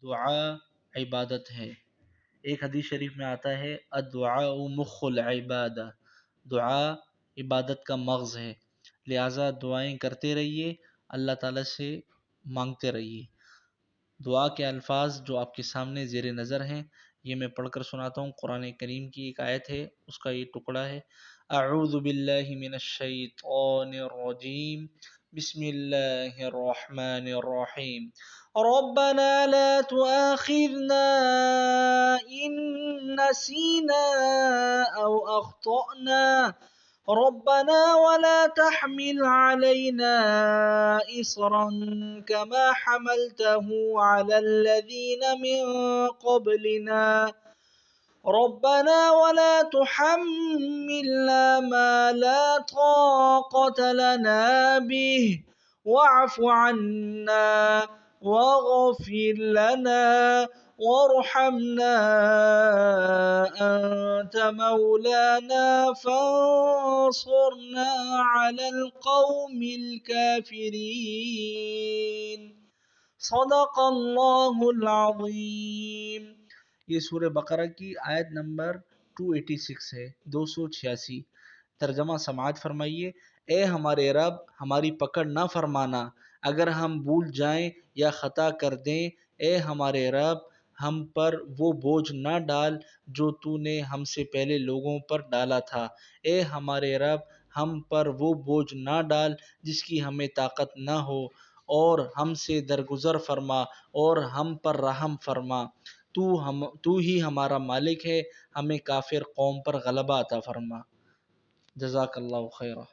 दुआ इबादत है। एक हदीस शरीफ में आता है अद्दुआ मुख्खुल इबादा, दुआ इबादत का मग़ज़ है। लिहाजा दुआएं करते रहिए, अल्लाह ताला से मांगते रहिए। दुआ के अल्फाज जो आपके सामने ज़ेर नज़र हैं, ये मैं पढ़कर सुनाता हूँ। कुरान करीम की एक आयत है, उसका ये टुकड़ा है। अऊज़ु बिल्लाहि मिनश शैतानिर रजीम, बिस्मिल्लाहिर रहमानिर रहीम। रब्बना ला तुआखिज़ना इन नसीना औ अख्तअना रब्बना वला तहमिल अलैना इस्रन कमा हमलतहु अलल्लज़ीन मिन क़ब्लिना रब्बना वला तुहम्मिलना मा ला ताक़त लना बिहि वअफ़ु अन्ना वग़फ़िर लना वरहमना अंत मौलाना फंसुरना अलल क़ौमिल काफ़िरीन। सदक़ल्लाहुल अज़ीम। ये सूरह बकरा की आयत नंबर 286 है, 286। तर्जमा समाअत फरमाइए। ए हमारे रब, हमारी पकड़ ना फरमाना अगर हम भूल जाएं या ख़ता कर दें। ए हमारे रब, हम पर वो बोझ ना डाल जो तूने हमसे पहले लोगों पर डाला था। ए हमारे रब, हम पर वो बोझ ना डाल जिसकी हमें ताकत ना हो, और हमसे दरगुजर फरमा और हम पर रहम फरमा। तू ही हमारा मालिक है, हमें काफिर कौम पर गलबा अता फरमा। जज़ाकल्लाहु खैरा।